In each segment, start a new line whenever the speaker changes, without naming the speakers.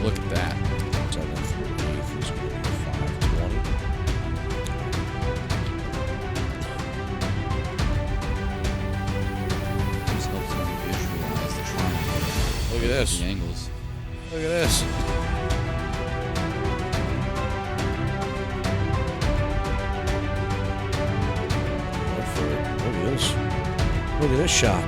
Look at that.
7th through 8th is going to be 520.
This helps me visualize the triangle.
Look at this.
The angles.
Look at this. Look at this. Look at this shot.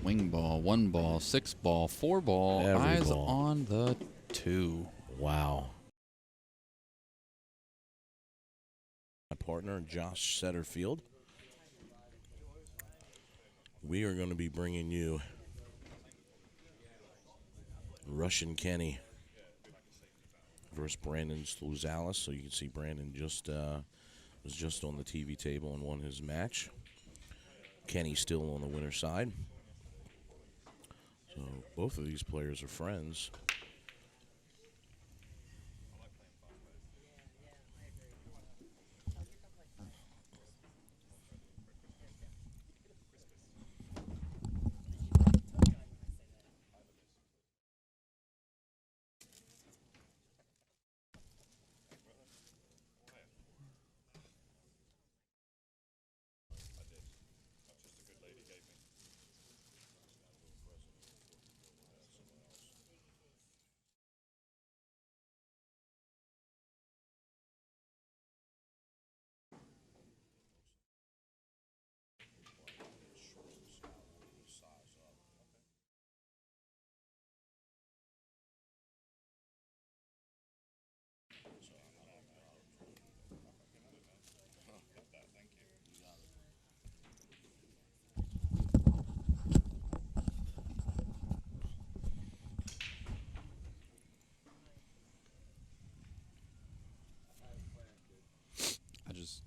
Wing ball, 1 ball, 6 ball, 4 ball.
Every
Eyes
ball.
on the 2.
Wow. My partner, Josh Setterfield. We are going to be bringing you Russian Kenny versus Brandon Sluzalis. So you can see Brandon was just on the TV table and won his match. Kenny still on the winner's side. So both of these players are friends.
I just...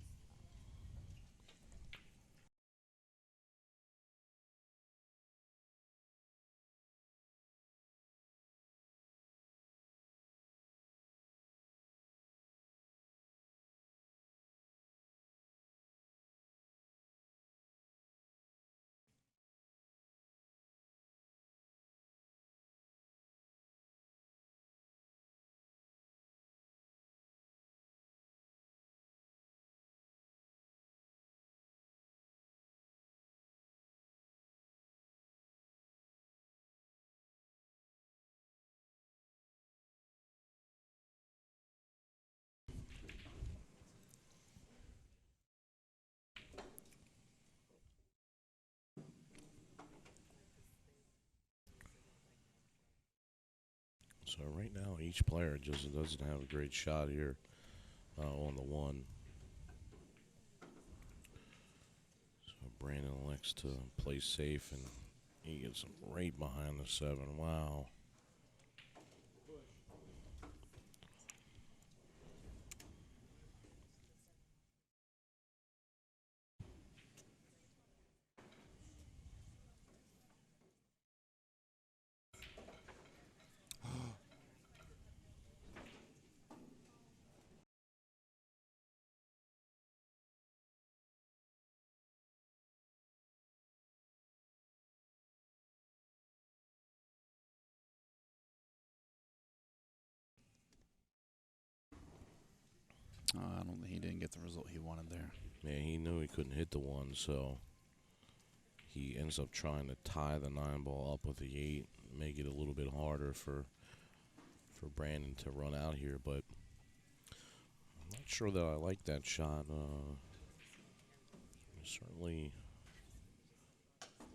So right now, each player just doesn't have a great shot here on the 1. So Brandon elects to play safe, and he gets right behind the 7. Wow.
I don't think he didn't get the result he wanted there.
Yeah, he knew he couldn't hit the 1, so he ends up trying to tie the 9 ball up with the 8, make it a little bit harder for Brandon to run out here, but I'm not sure that I like that shot. Certainly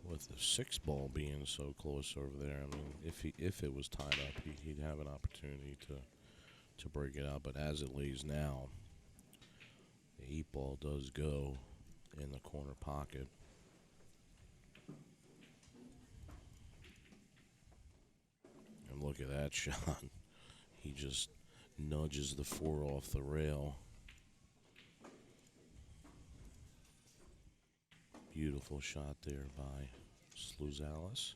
With the 6 ball being so close over there, I mean, if it was tied up, he'd have an opportunity to break it out. But as it lays now, the 8 ball does go in the corner pocket. And look at that shot. He just nudges the 4 off the rail. Beautiful shot there by Sluzalis.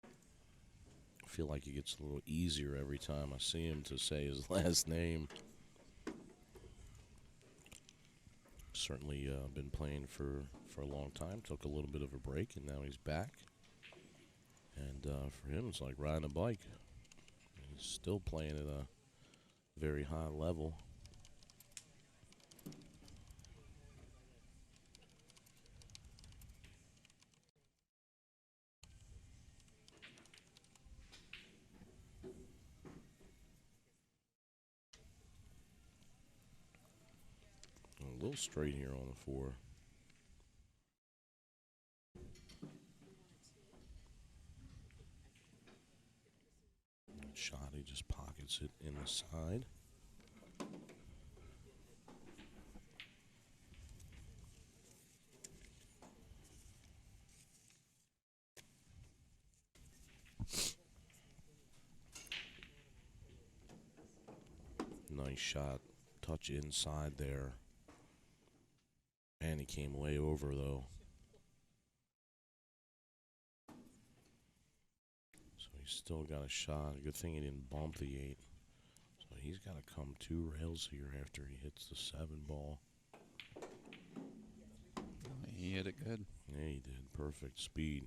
I feel like it gets a little easier every time I see him to say his last name. Certainly been playing for a long time. Took a little bit of a break, and now he's back. And for him, it's like riding a bike. He's still playing at a very high level. A little straight here on the 4. Shot, he just pockets it in the side. Nice shot, touch inside there. And he came way over though. So he's still got a shot. Good thing he didn't bump the 8. So he's got to come 2 rails here after he hits the 7 ball.
He hit it good.
Yeah, he did. Perfect speed.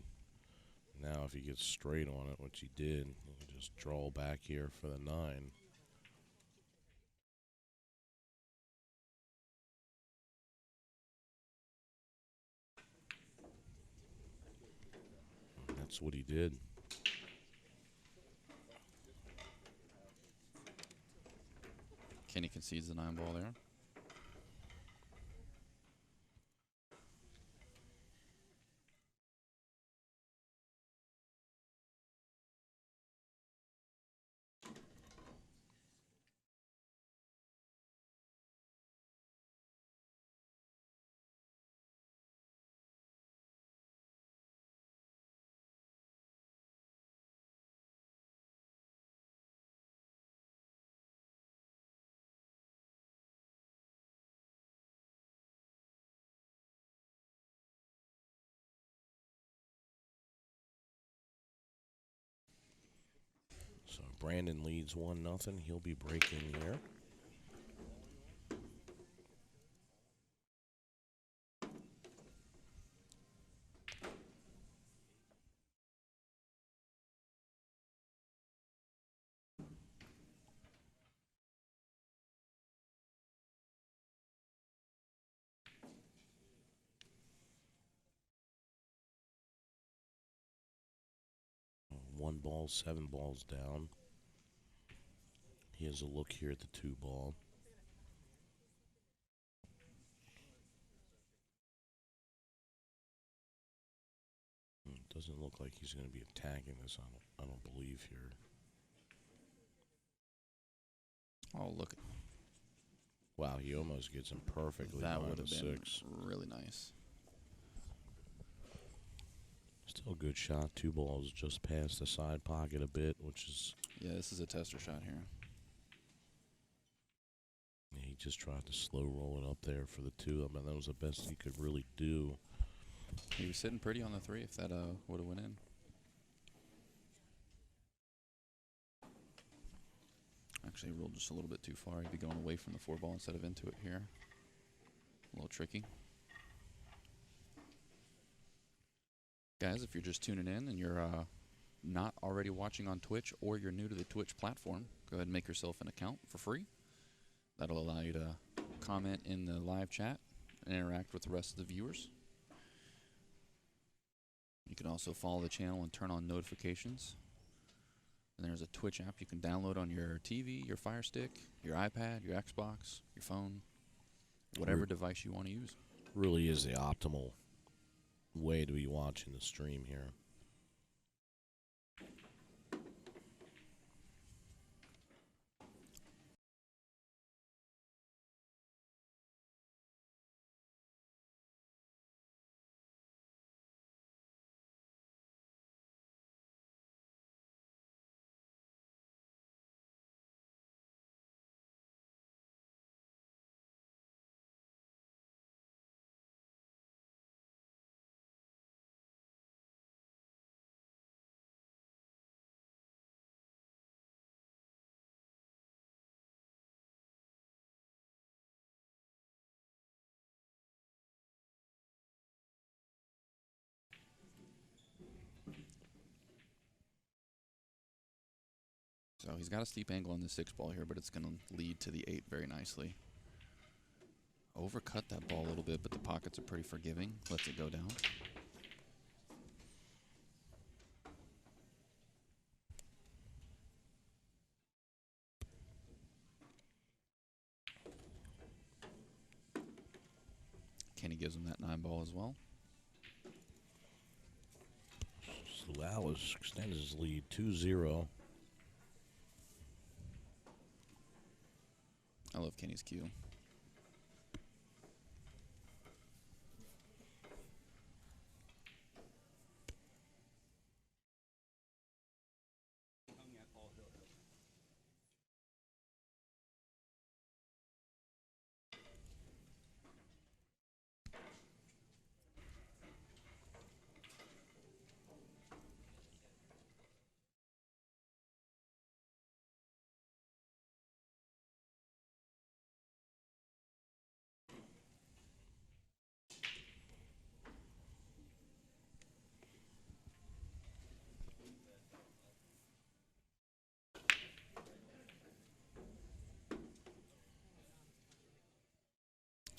Now if he gets straight on it, which he did, he can just draw back here for the 9. That's what he did.
Kenny concedes the 9 ball there.
So Brandon leads 1-0. He'll be breaking here. One ball, 7 balls down. He has a look here at the 2 ball. It doesn't look like he's going to be attacking this. I don't believe here.
Oh, look.
Wow, he almost gets him perfectly.
That would have been
6.
really nice.
Still a good shot. 2 balls just past the side pocket a bit, which is...
Yeah, this is a tester shot here.
Yeah, he just tried to slow roll it up there for the 2. I mean, that was the best he could really do.
He was sitting pretty on the 3 if that would have went in. Actually, rolled just a little bit too far. He'd be going away from the 4 ball instead of into it here. A little tricky. Guys, if you're just tuning in and you're not already watching on Twitch or you're new to the Twitch platform, go ahead and make yourself an account for free. That'll allow you to comment in the live chat and interact with the rest of the viewers. You can also follow the channel and turn on notifications. And there's a Twitch app you can download on your TV, your Fire Stick, your iPad, your Xbox, your phone, whatever device you want to use.
Really is the optimal way to be watching the stream here.
So he's got a steep angle on the 6 ball here, but it's going to lead to the 8 very nicely. Overcut that ball a little bit, but the pockets are pretty forgiving. Lets it go down. Kenny gives him that 9 ball as well.
Sluzalis extends his lead 2-0.
I love Kenny's cue.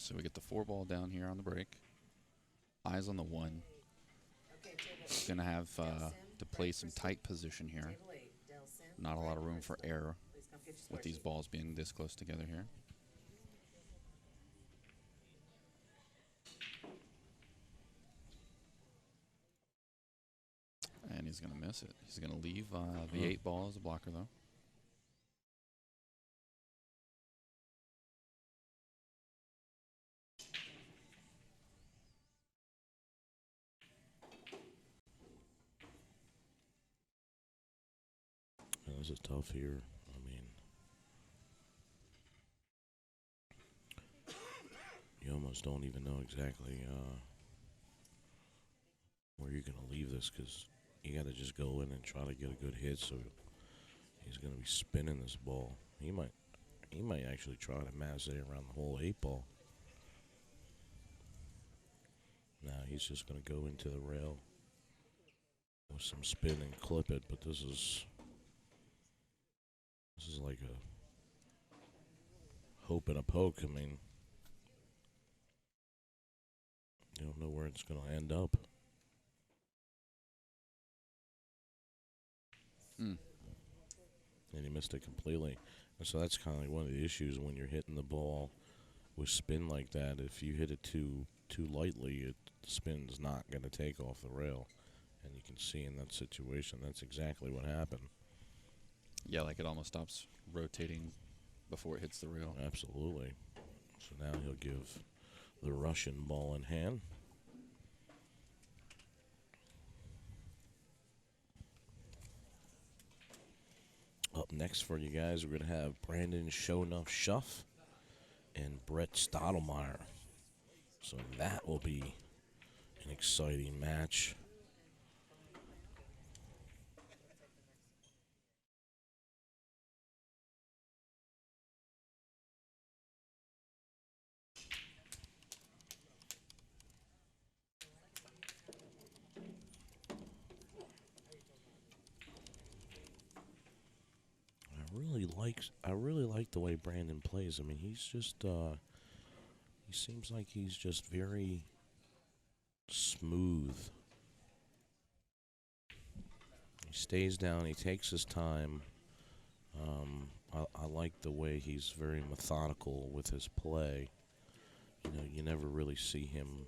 So we get the 4 ball down here on the break. Eyes on the 1. He's going to have to play some tight position here. Not a lot of room for error with these balls being this close together here. And he's going to miss it. He's going to leave the 8 ball as a blocker, though.
This is tough here. I mean, you almost don't even know exactly where you're going to leave this, because you got to just go in and try to get a good hit. So he's going to be spinning this ball. He might actually try to mass it around the whole 8 ball. Now he's just going to go into the rail with some spin and clip it, but this is like a hope and a poke. I mean, you don't know where it's going to end up. And he missed it completely. And so that's kind of like one of the issues when you're hitting the ball with spin like that. If you hit it too lightly, the spin's not going to take off the rail. And you can see in that situation, that's exactly what happened.
Yeah, like it almost stops rotating before it hits the rail.
Absolutely. So now he'll give the Russian ball in hand. Up next for you guys, we're going to have Brandon Shownuff Schuff and Brett Stottlemyre. So that will be an exciting match. I really like the way Brandon plays. I mean, he's just he seems like he's just very smooth. He stays down, he takes his time. I like the way he's very methodical with his play. You know, you never really see him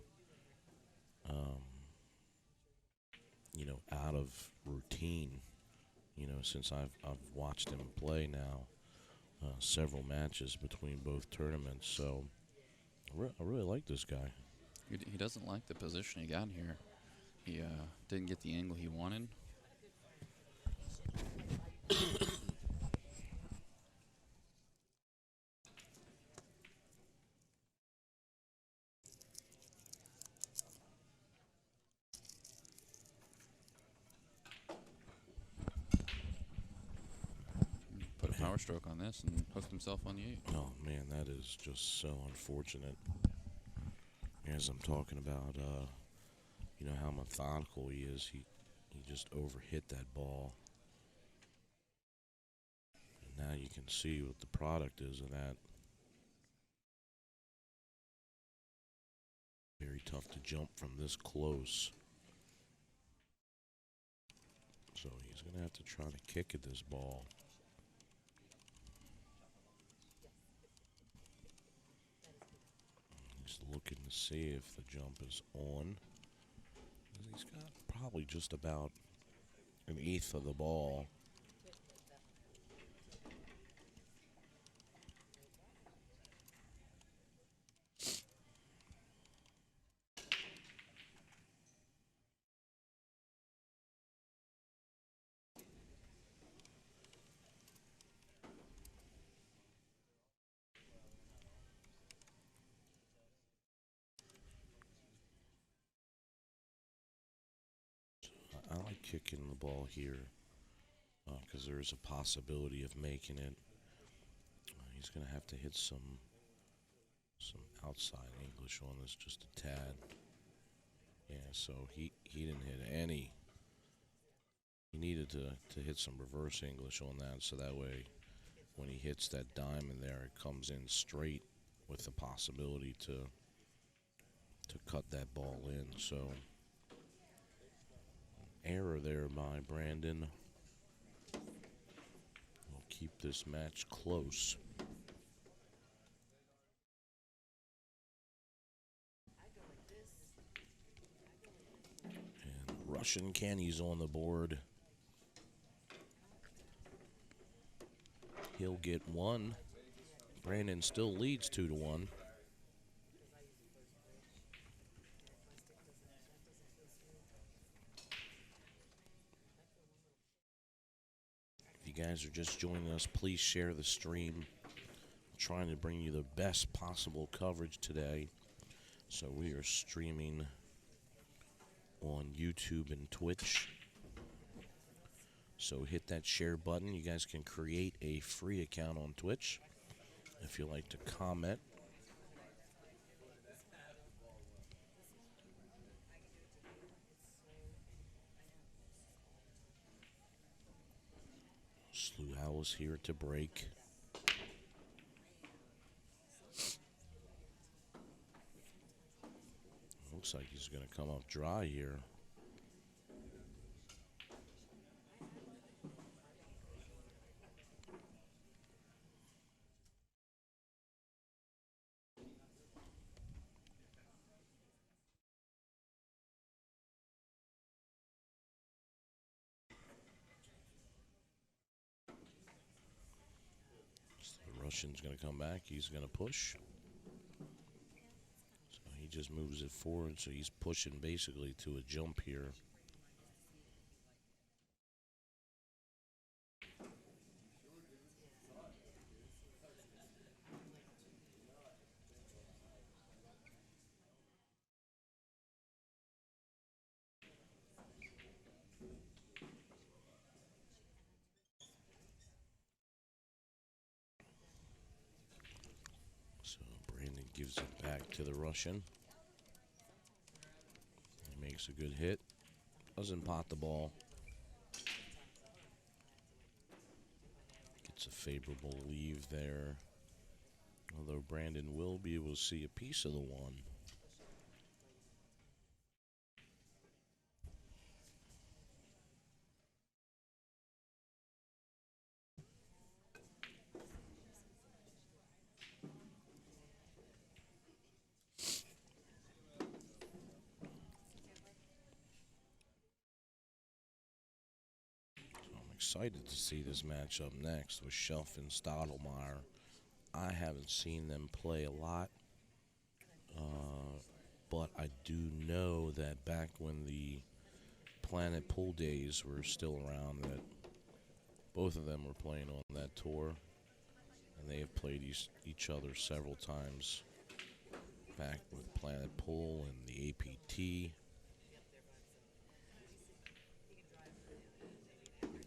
out of routine, since I've watched him play now several matches between both tournaments. So I really like this guy.
He doesn't like the position he got here. He didn't get the angle he wanted. Put a power stroke on this and hooked himself on the 8.
Oh man, that is just so unfortunate. As I'm talking about, how methodical he is. He just overhit that ball. And now you can see what the product is of that. Very tough to jump from this close. So he's going to have to try to kick at this ball. He's looking to see if the jump is on. He's got probably just about an eighth of the ball. I like kicking the ball here because there is a possibility of making it. He's going to have to hit some outside English on this just a tad. Yeah, so he didn't hit any. He needed to hit some reverse English on that, so that way when he hits that diamond there, it comes in straight with the possibility to cut that ball in. So error there by Brandon. We'll keep this match close. And Russian Kenny's on the board. He'll get one. Brandon still leads 2-1. If you guys are just joining us, please share the stream. I'm trying to bring you the best possible coverage today. So we are streaming on YouTube and Twitch. So hit that share button. You guys can create a free account on Twitch if you like to comment. Sluzalis here to break. Looks like he's going to come up dry here. Russian's going to come back. He's going to push. So he just moves it forward. So he's pushing basically to a jump here. Gives it back to the Russian. He makes a good hit. Doesn't pot the ball. Gets a favorable leave there. Although Brandon will be able to see a piece of the one. excited to see this matchup next with Schuff and Stottlemyre. I haven't seen them play a lot, but I do know that back when the Planet Pool days were still around, that both of them were playing on that tour, and they have played each other several times back with Planet Pool and the APT.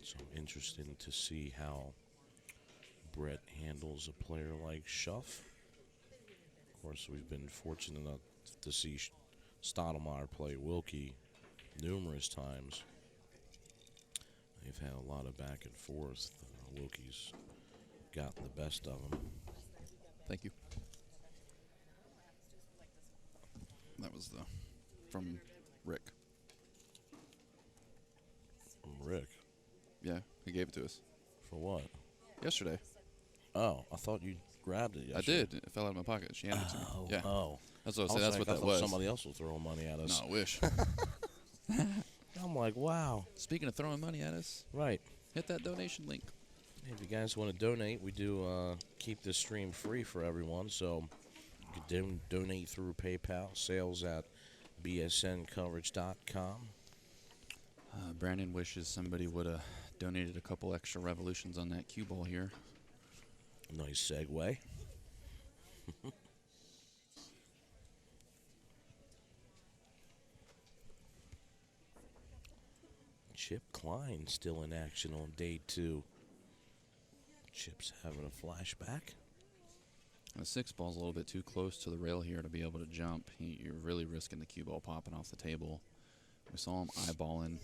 So I'm interested to see how Brett handles a player like Schuff. Of course, we've been fortunate enough to see Stottlemyre play Wilkie numerous times. They've had a lot of back and forth. Wilkie's gotten the best of him.
Thank you. That was from Rick.
From Rick?
Yeah, he gave it to us.
For what?
Yesterday.
Oh, I thought you grabbed it yesterday.
I did. It fell out of my pocket. She handed it to me. Yeah.
Oh.
That's what I was saying. That's what
I
that
thought
was.
Somebody else was throwing money at us.
No, I wish.
I'm like, wow.
Speaking of throwing money at us,
Right.
hit that donation link.
If you guys want to donate, we do keep this stream free for everyone. So you can donate through PayPal, sales at bsncoverage.com.
Brandon wishes somebody would have donated a couple extra revolutions on that cue ball here.
Nice segue. Chip Klein still in action on day 2. Chip's having a flashback.
The 6 ball's a little bit too close to the rail here to be able to jump. You're really risking the cue ball popping off the table. We saw him eyeballing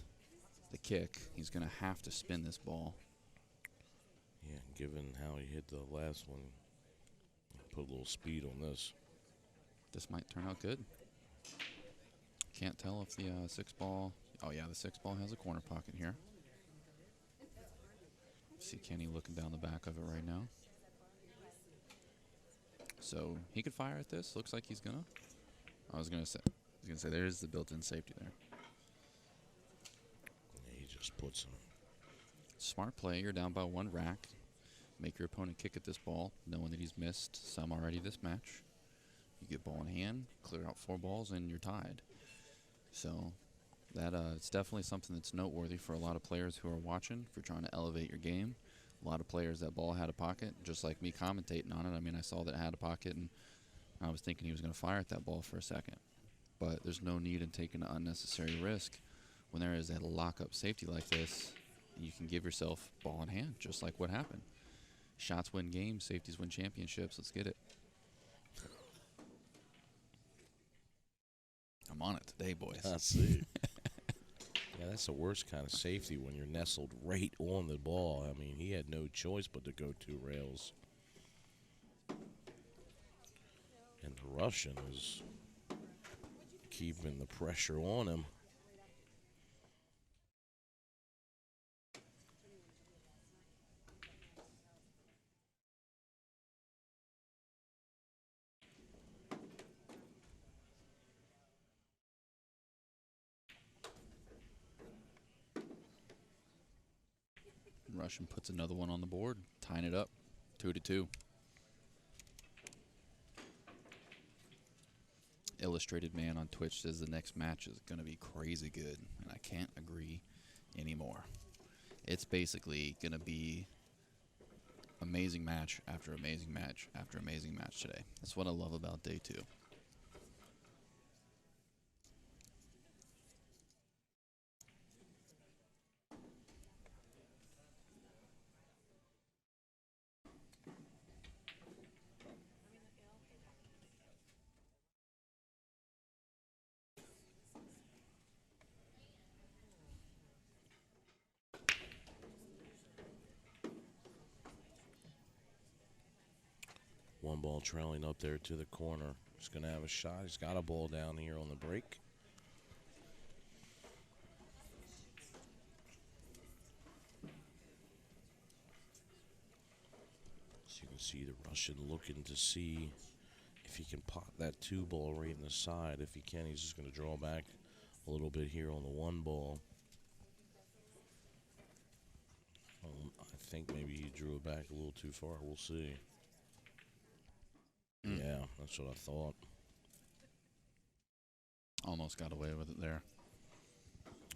the kick. He's going to have to spin this ball.
Yeah, given how he hit the last one, put a little speed on this.
This might turn out good. Can't tell if the 6 ball... Oh, yeah, the 6 ball has a corner pocket here. See Kenny looking down the back of it right now. So he could fire at this. Looks like he's gonna. I was gonna say there's the built-in safety there.
Yeah, he just puts him.
Smart play. You're down by 1 rack. Make your opponent kick at this ball, knowing that he's missed some already this match. You get ball in hand, clear out 4 balls, and you're tied. So that it's definitely something that's noteworthy for a lot of players who are watching. If you're trying to elevate your game, a lot of players, that ball had a pocket, just like me commentating on it. I mean, I saw that it had a pocket, and I was thinking he was going to fire at that ball for a second. But there's no need in taking an unnecessary risk when there is a lock-up safety like this. You can give yourself ball in hand, just like what happened. Shots win games, safeties win championships. Let's get it. I'm on it today, boys.
I see. Yeah, that's the worst kind of safety when you're nestled right on the ball. I mean, he had no choice but to go 2 rails. And the Russian is keeping the pressure on him.
Russian puts another one on the board, tying it up 2-2. Illustrated Man on Twitch says the next match is going to be crazy good, and I can't agree anymore. It's basically going to be amazing match after amazing match after amazing match today. That's what I love about day 2.
One ball trailing up there to the corner. He's going to have a shot. He's got a ball down here on the break. So you can see the Russian looking to see if he can pot that 2 ball right in the side. If he can, he's just going to draw back a little bit here on the 1 ball. I think maybe he drew it back a little too far. We'll see. Yeah, that's what I thought.
Almost got away with it there.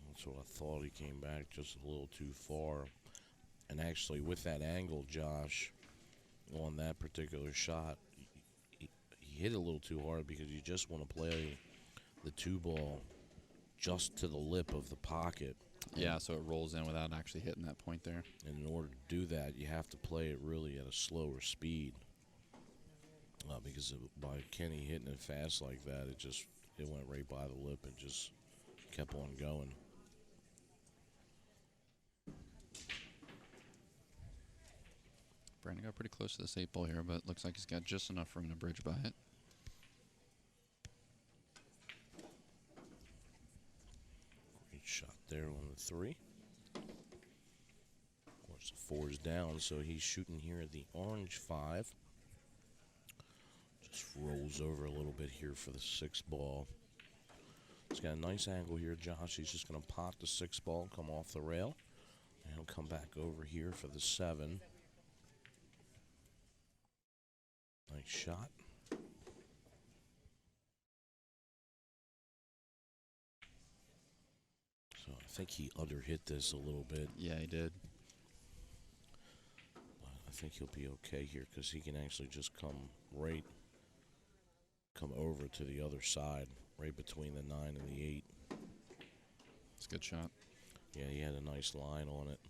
That's what I thought. He came back just a little too far. And actually, with that angle, Josh, on that particular shot, he hit it a little too hard because you just want to play the 2-ball just to the lip of the pocket.
Yeah, so it rolls in without actually hitting that point there.
And in order to do that, you have to play it really at a slower speed. Because by Kenny hitting it fast like that, it went right by the lip and just kept on going.
Brandon got pretty close to this 8-ball here, but looks like he's got just enough room to bridge by it.
Great shot there on the 3. Of course, the 4's down, so he's shooting here at the orange 5. Just rolls over a little bit here for the 6-ball. He's got a nice angle here, Josh. He's just going to pot the 6-ball, come off the rail, and he'll come back over here for the 7. Nice shot. So I think he underhit this a little bit.
Yeah, he did.
But I think he'll be okay here because he can actually just come over to the other side, right between the 9 and the 8.
It's a good shot.
Yeah, he had a nice line on it.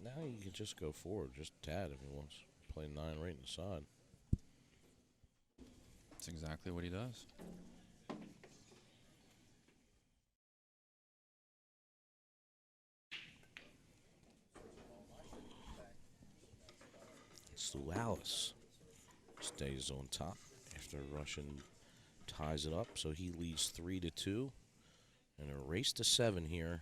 Now he can just go forward, just tad if he wants. Play 9 right inside.
That's exactly what he does.
Sluzalis stays on top after Russian ties it up, so he leads 3-2. And a race to 7 here.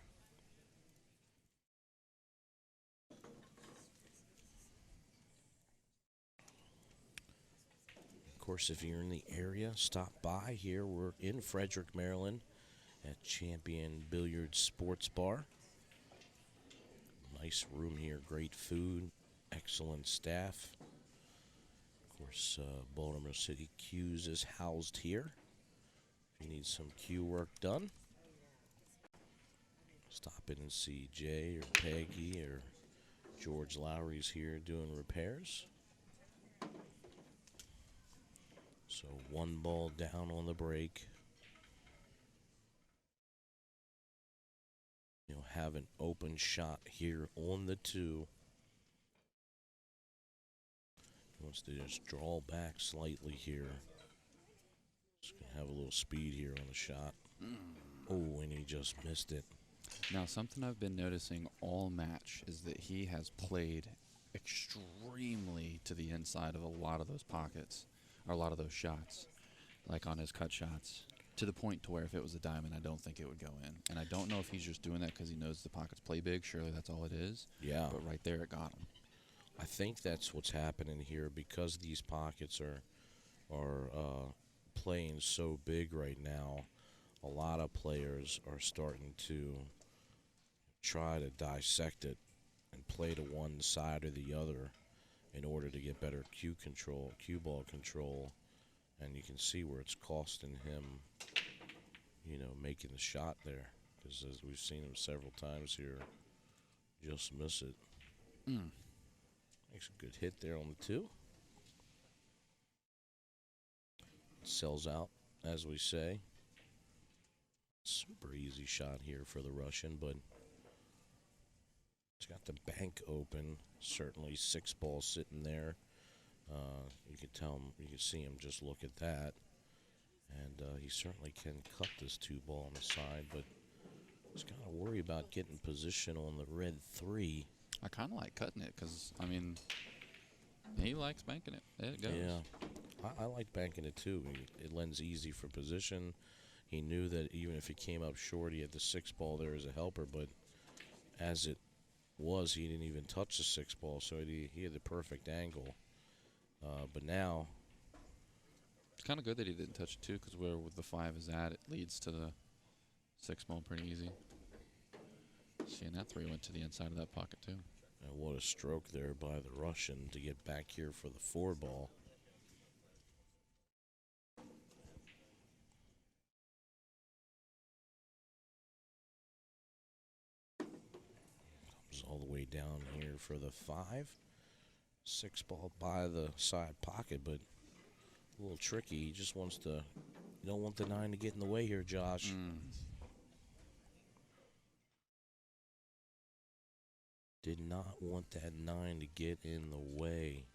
Of course, if you're in the area, stop by here. We're in Frederick, Maryland at Champion Billiards Sports Bar. Nice room here, great food, excellent staff. Of course, Baltimore City Q's is housed here. If you need some Q work done, stop in and see Jay or Peggy or George Lowry's here doing repairs. So 1 ball down on the break. You'll have an open shot here on the 2. He wants to just draw back slightly here. Just gonna have a little speed here on the shot. Oh, and he just missed it.
Now, something I've been noticing all match is that he has played extremely to the inside of a lot of those pockets, or a lot of those shots, like on his cut shots, to the point to where if it was a diamond, I don't think it would go in. And I don't know if he's just doing that because he knows the pockets play big. Surely that's all it is.
Yeah.
But right there, it got him.
I think that's what's happening here because these pockets are playing so big right now. A lot of players are starting to try to dissect it and play to one side or the other in order to get better cue ball control, and you can see where it's costing him, making the shot there, because as we've seen him several times here, just miss it. Makes a good hit there on the 2. Sells out, as we say. Super easy shot here for the Russian, but it's got the bank open. Certainly 6 balls sitting there. You can see him just look at that. And he certainly can cut this 2-ball on the side, but he's got to worry about getting position on the red 3.
I kind of like cutting it because, he likes banking it. There it goes.
Yeah, I like banking it too. It lends easy for position. He knew that even if he came up short, he had the 6-ball there as a helper, but as it was, he didn't even touch the 6-ball, so he had the perfect angle. But now,
it's kind of good that he didn't touch it too, because where the 5 is at, it leads to the 6-ball pretty easy. Seeing that 3 went to the inside of that pocket, too.
And what a stroke there by the Russian to get back here for the 4 ball. Comes all the way down here for the 5. 6 ball by the side pocket, but a little tricky. He just wants to, you don't want the 9 to get in the way here, Josh. Did not want that 9 to get in the way.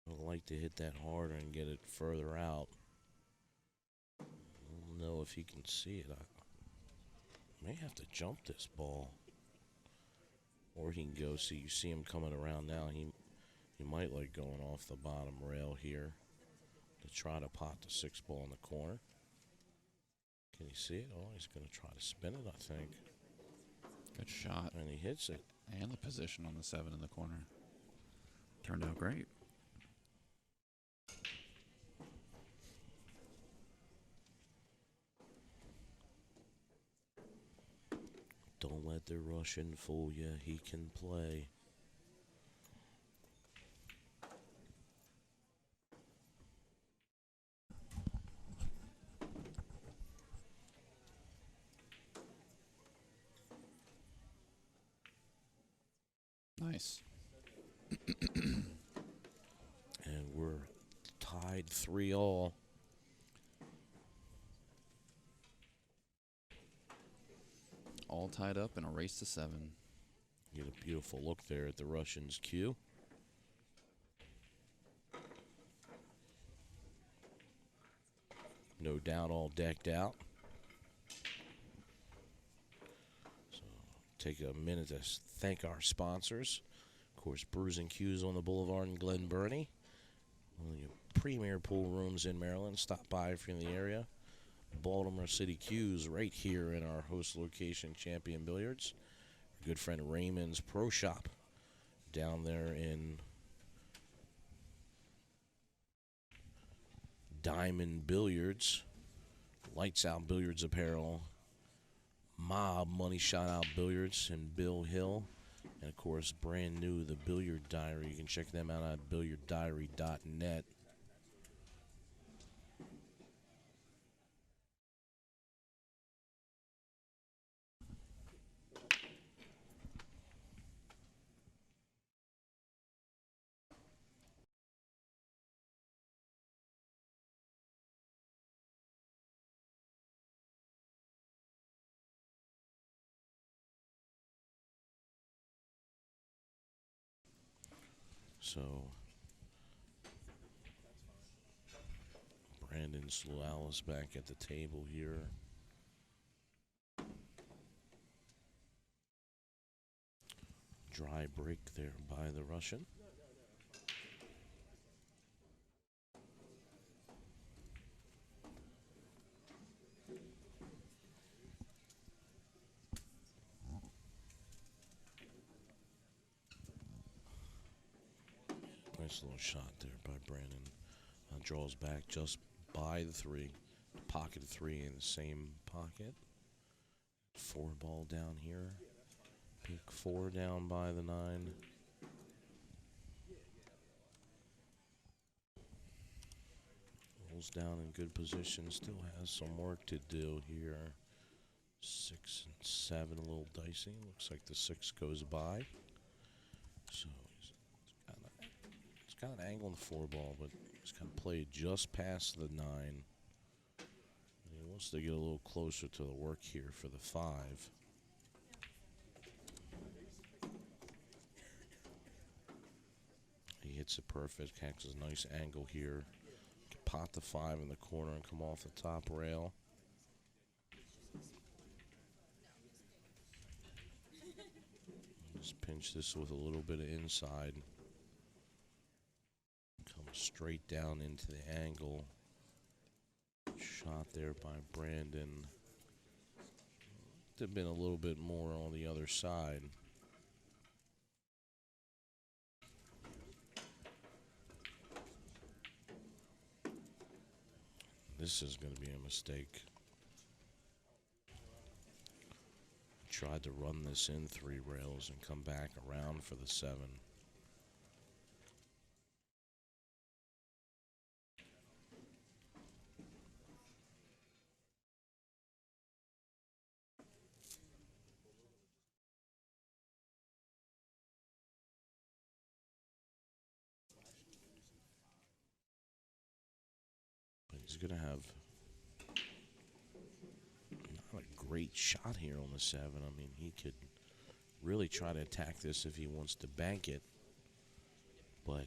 I'd like to hit that harder and get it further out. I don't know if he can see it. I may have to jump this ball. Or he can go see. You see him coming around now. He might like going off the bottom rail here to try to pot the 6 ball in the corner. Can you see it? Oh, he's going to try to spin it, I think.
Good shot.
And he hits it.
And the position on the 7 in the corner. Turned out great.
Don't let the Russian fool you. He can play.
Nice.
And we're tied 3-all.
All tied up in a race to 7.
Get a beautiful look there at the Russians' cue. No doubt all decked out. So take a minute to thank our sponsors. Of course, Brews and Cues on the Boulevard in Glen Burnie. One of the premier pool rooms in Maryland. Stop by if you're in the area. Baltimore City Cues right here in our host location, Champion Billiards. Our good friend Raymond's Pro Shop down there in Diamond Billiards. Lights Out Billiards Apparel. Mob Money Shot Out Billiards in Bill Hill. And, of course, brand new, the Billiard Diary. You can check them out at billiarddiary.net. So, Brandon Sluzalis back at the table here. Dry break there by the Russian. Nice little shot there by Brandon. Draws back just by the 3. Pocket 3 in the same pocket. 4 ball down here. Peak 4 down by the 9. Rolls down in good position. Still has some work to do here. 6 and 7, a little dicey. Looks like the 6 goes by. So got an angle on the 4 ball, but he's kind of played just past the 9. And he wants to get a little closer to the work here for the 5. He hits it perfect, catches a nice angle here. Can pot the 5 in the corner and come off the top rail. Just pinch this with a little bit of inside. Straight down into the angle. Shot there by Brandon. Could have been a little bit more on the other side. This is going to be a mistake. tried to run this in 3 rails and come back around for the 7. But he's going to have not a great shot here on the 7. I mean, he could really try to attack this if he wants to bank it. But,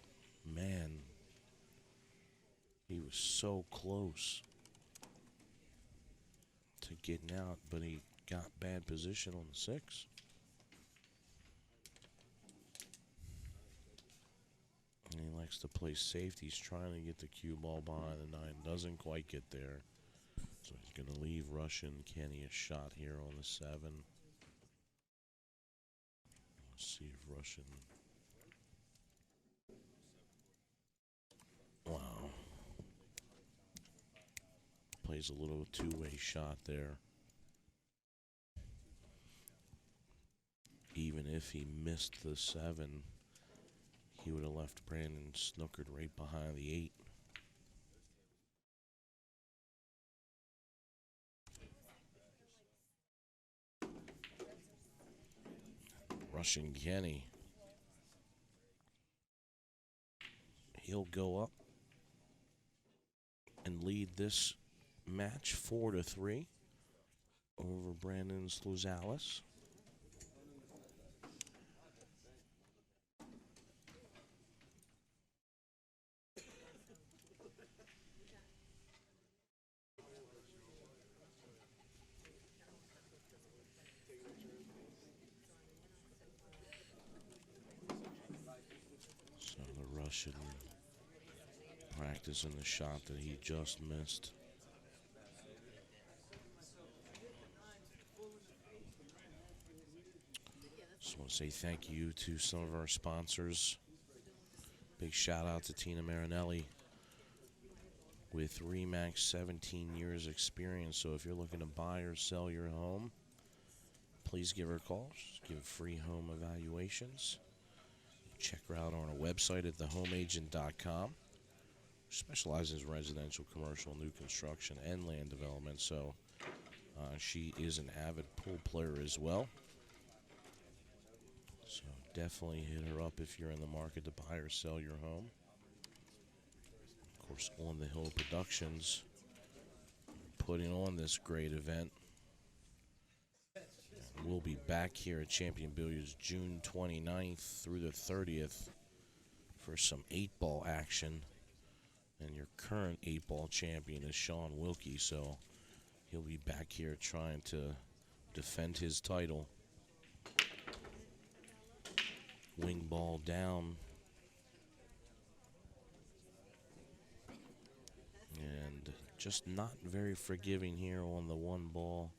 man, he was so close to getting out, but he got bad position on the 6. And he likes to play safety. He's trying to get the cue ball behind the 9. Doesn't quite get there. So he's going to leave Russian Kenny a shot here on the 7. Let's see if Russian... Wow. Plays a little two-way shot there. Even if he missed the 7, he would have left Brandon snookered right behind the 8. Russian Kenny. He'll go up and lead this match 4-3 over Brandon Sluzalis. So the Russian practicing the shot that he just missed. Just want to say thank you to some of our sponsors. Big shout out to Tina Marinelli with Remax 17 years experience. So if you're looking to buy or sell your home, please give her a call. Just give free home evaluations. Check her out on our website at thehomeagent.com. Specializes in residential, commercial, new construction, and land development. So she is an avid pool player as well. So definitely hit her up if you're in the market to buy or sell your home. Of course, On the Hill Productions putting on this great event. We'll be back here at Champion Billiards June 29th through the 30th for some 8-ball action. And your current 8-ball champion is Sean Wilkie, so he'll be back here trying to defend his title. Wing ball down. And just not very forgiving here on the 1 ball.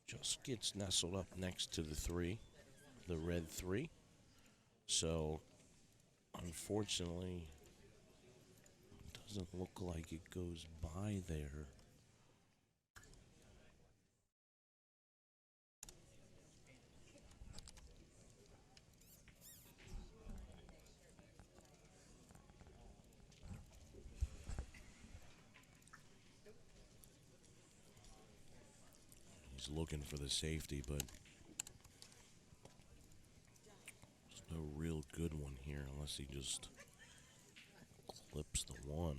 Just gets nestled up next to the 3, the red 3. So, unfortunately, it doesn't look like it goes by there. He's looking for the safety, but there's no real good one here unless he just clips the 1.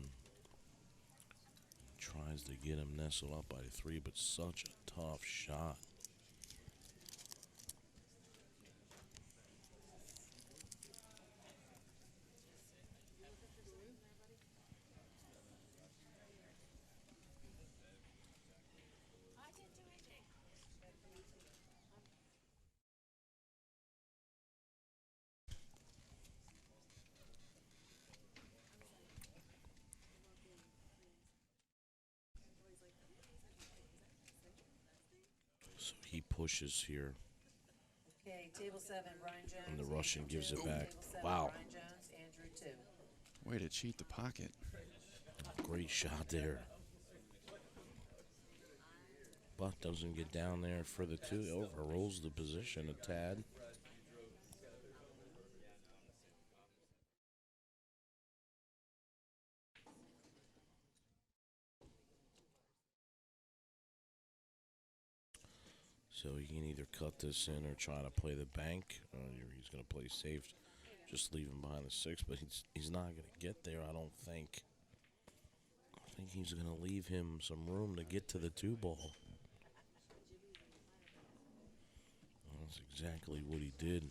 Tries to get him nestled up by the 3, but such a tough shot. So he pushes here.
Okay, table 7, Brian Jones.
And the Russian
Andrew
gives
two.
it back.
Table 7,
Wow.
Brian Jones, Andrew 2.
Way to cheat the pocket.
Great shot there. but doesn't get down there for the 2. Overrolls the position a tad. So he can either cut this in or try to play the bank. Or he's going to play safe, just leave him behind the 6, but he's not going to get there, I don't think. I think he's going to leave him some room to get to the 2 ball. That's exactly what he did.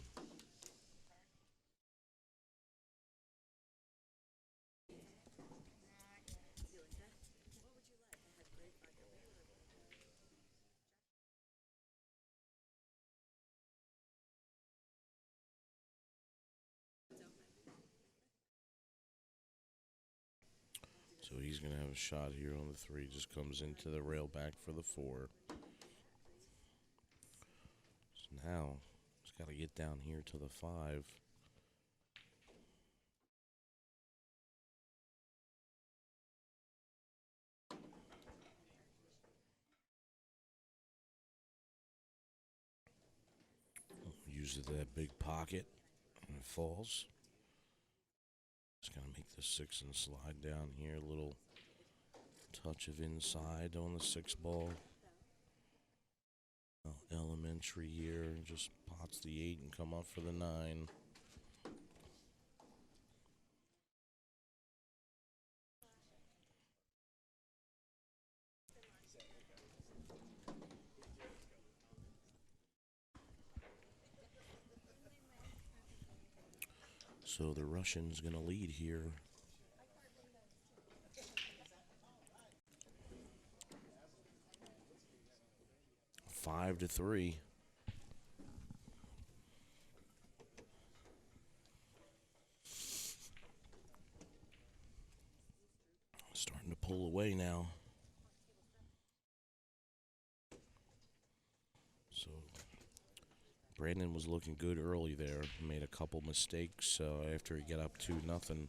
So he's going to have a shot here on the 3. Just comes into the rail back for the 4. So now he's got to get down here to the 5. Uses that big pocket and it falls. Just going to make the 6 and slide down here. A little touch of inside on the 6 ball. Elementary here. Just pots the 8 and come up for the 9. So the Russian's going to lead here. Five to 3. Starting to pull away now. So Brandon was looking good early there. Made a couple mistakes after he got up 2-0.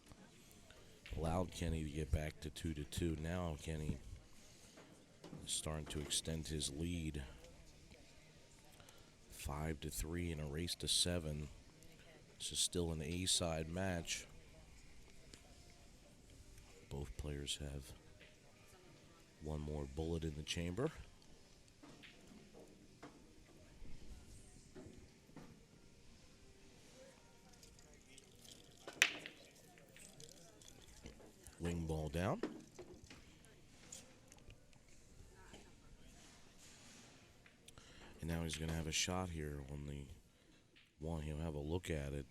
Allowed Kenny to get back to 2-2. Now Kenny is starting to extend his lead. 5 to 3 in a race to 7. This is still an A-side match. Both players have one more bullet in the chamber. Wing ball down. And now he's going to have a shot here on the 1. He'll have a look at it,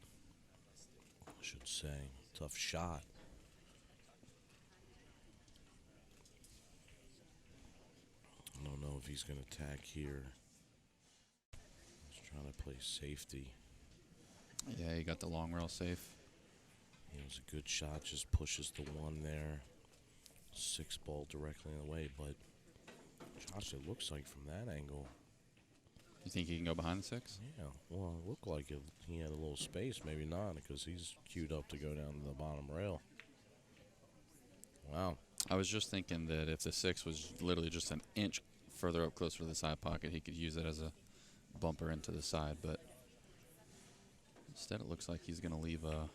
I should say. Tough shot. I don't know if he's going to attack here. He's trying to play safety.
Yeah, he got the long rail safe.
It was a good shot, just pushes the 1 there. 6 ball directly in the way, but Josh, it looks like from that angle.
You think he can go behind the 6?
Yeah, well, it looked like he had a little space, maybe not, because he's queued up to go down to the bottom rail. Wow.
I was just thinking that if the 6 was literally just an inch further up closer to the side pocket, he could use it as a bumper into the side, but instead it looks like he's going to leave a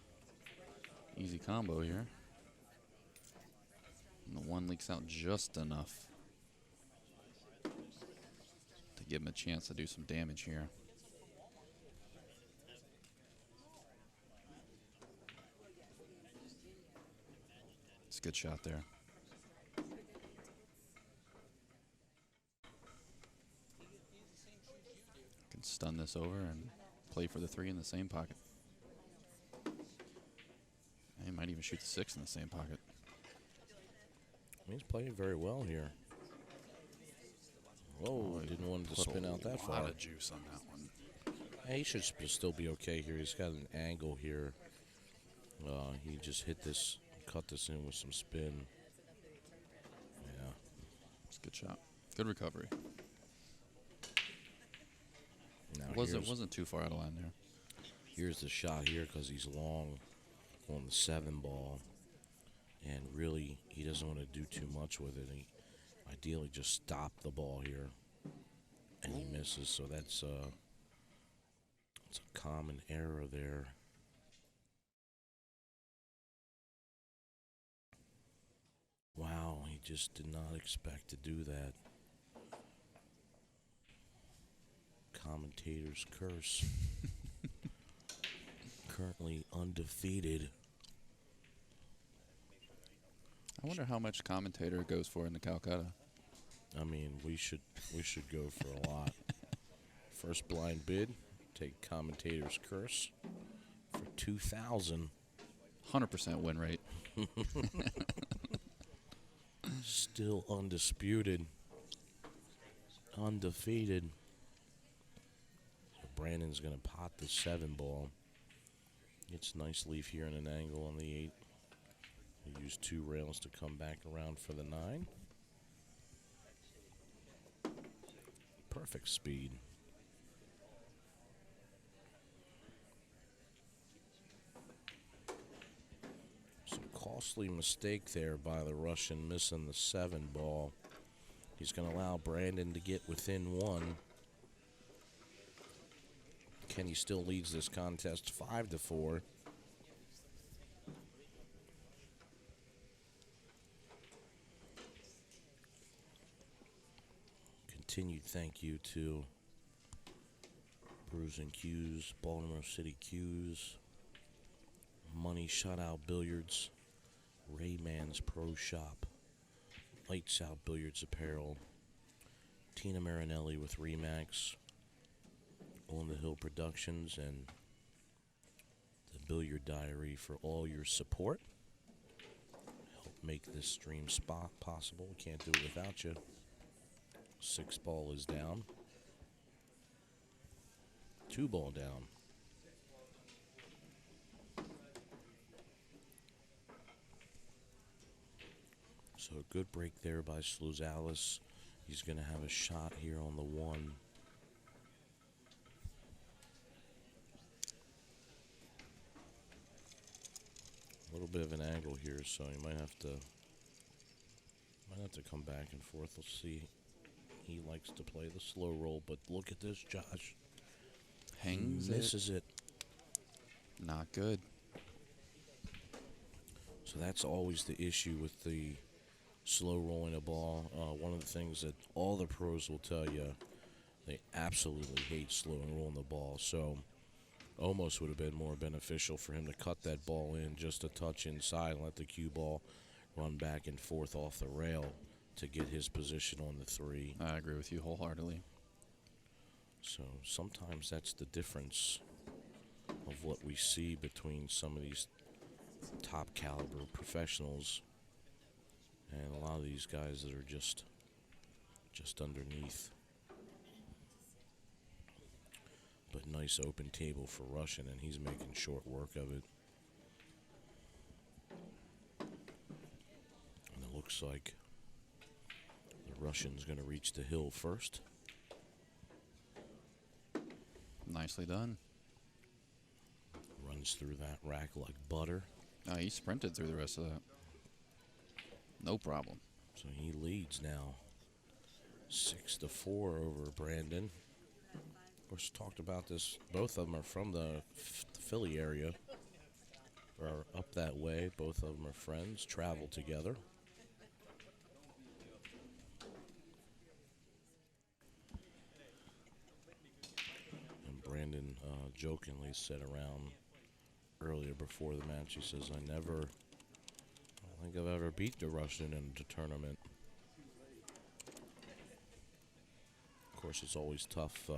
easy combo here. And the 1 leaks out just enough to give him a chance to do some damage here. It's a good shot there. Can stun this over and play for the 3 in the same pocket. He might even shoot the 6 in the same pocket.
He's playing very well here. Whoa, didn't want it to spin out that far.
A lot of juice on that one.
Hey, he should still be okay here. He's got an angle here. He just hit this, cut this in with some spin. Yeah.
It's a good shot. Good recovery.
Now
It wasn't too far out of line there.
Here's the shot here because he's long on the 7 ball. And really, he doesn't want to do too much with it. He ideally just stop the ball here. And he misses, so that's a common error there. Wow, he just did not expect to do that. Commentator's curse. Currently undefeated.
I wonder how much commentator goes for in the Calcutta.
I mean, we should go for a lot. First blind bid, take commentator's curse for 2,000.
100% win rate.
Still undisputed. Undefeated. So Brandon's going to pot the 7 ball. Gets nice leaf here and an angle on the 8. He used 2 rails to come back around for the 9. Perfect speed. Some costly mistake there by the Russian, missing the 7 ball. He's going to allow Brandon to get within 1. Kenny still leads this contest 5-4. Continued thank you to Brews and Q's, Baltimore City Q's, Money Shutout Billiards, Rayman's Pro Shop, Lights Out Billiards Apparel, Tina Marinelli with Remax, On the Hill Productions, and the Billiard Diary for all your support. Help make this stream spot possible. We can't do it without you. 6 ball is down. 2 ball down. So a good break there by Sluzalis. He's going to have a shot here on the 1. A little bit of an angle here, so you might have to come back and forth. Let's see. He likes to play the slow roll, but look at this, Josh.
Hangs
misses it.
Not good.
So that's always the issue with the slow rolling a ball. One of the things that all the pros will tell you, they absolutely hate slow and rolling the ball. So almost would have been more beneficial for him to cut that ball in just a touch inside and let the cue ball run back and forth off the rail to get his position on the 3.
I agree with you wholeheartedly.
So sometimes that's the difference of what we see between some of these top caliber professionals and a lot of these guys that are just underneath. But nice open table for Russian, and he's making short work of it. And it looks like the Russian's going to reach the hill first.
Nicely done.
Runs through that rack like butter.
He sprinted through the rest of that. No problem.
So he leads now 6-4 over Brandon. Of course, talked about this. Both of them are from the Philly area, or up that way. Both of them are friends, travel together. And Brandon jokingly said around earlier before the match, he says, I don't think I've ever beat the Russian in a tournament. Of course, it's always tough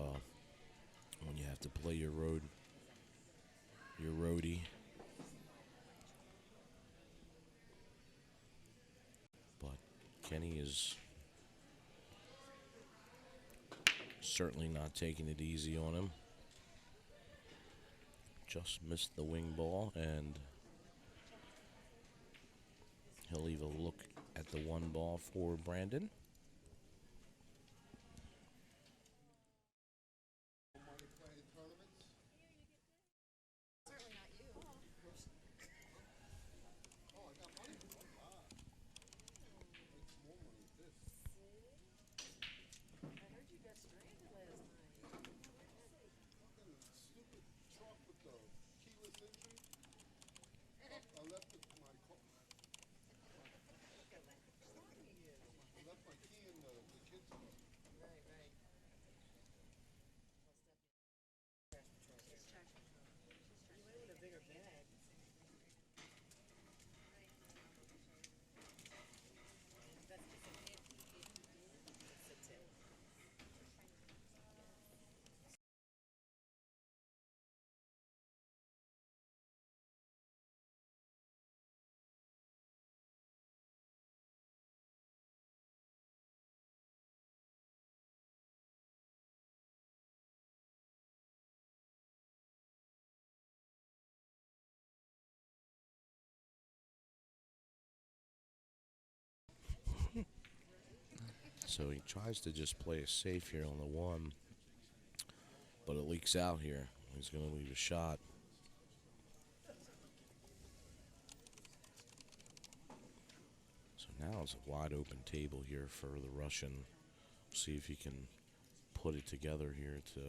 when you have to play your roadie. But Kenny is certainly not taking it easy on him. Just missed the wing ball, and he'll leave a look at the 1 ball for Brandon. So he tries to just play it safe here on the 1. But it leaks out here. He's going to leave a shot. So now it's a wide open table here for the Russian. See if he can put it together here to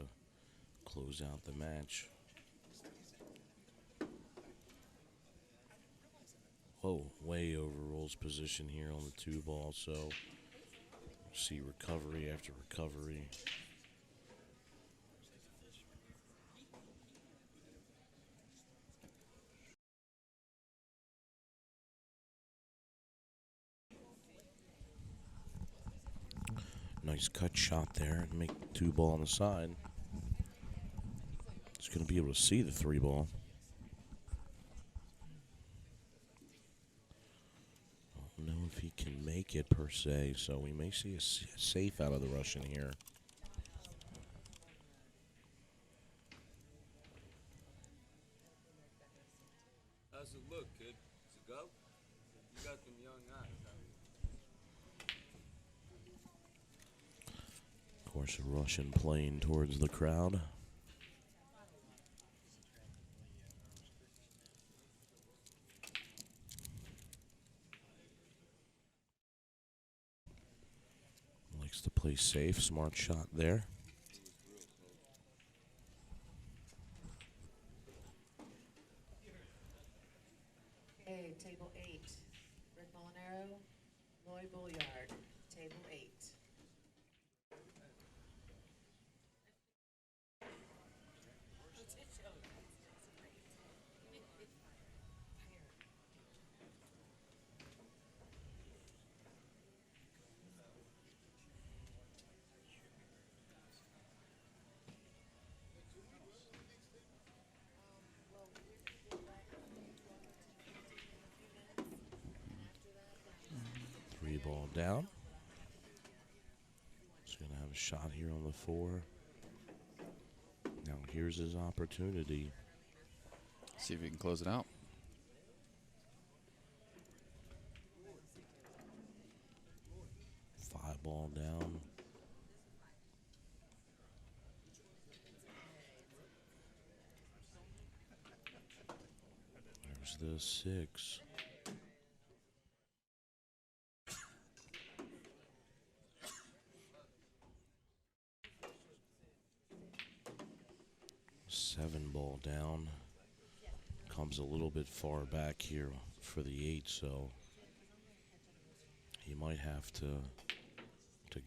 close out the match. Whoa, way overrules position here on the 2 ball. So see recovery after recovery. Nice cut shot there and make 2 ball on the side. He's going to be able to see the 3 ball. I don't know if he can make it per se, so we may see a safe out of the Russian here.
How's it look, kid? Is it go? You got them young eyes.
Of course, a Russian playing towards the crowd. Likes to play safe. Smart shot there.
Okay, table 8. Rick Molinaro, Lloyd Billiard. Table 8.
Ball down. He's going to have a shot here on the 4. Now here's his opportunity.
See if he can close it out.
Five ball down. There's the 6. Seven ball down. Comes a little bit far back here for the 8, so he might have to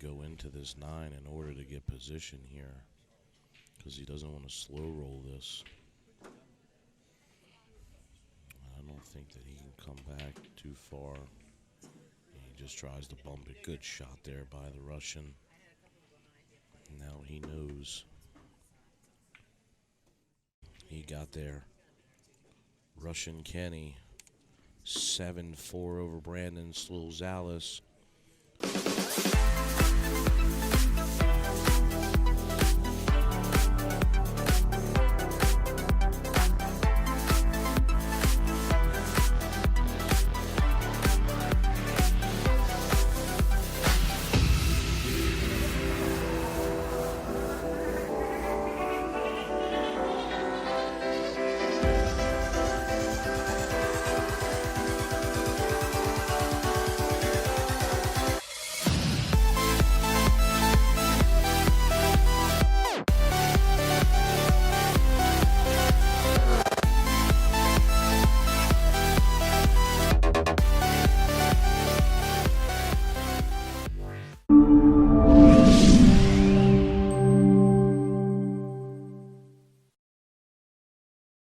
go into this 9 in order to get position here, because he doesn't want to slow roll this. I don't think that he can come back too far. He just tries to bump it. Good shot there by the Russian. Now he knows. He got there. Russian Kenny, 7-4 over Brandon Sluzalis.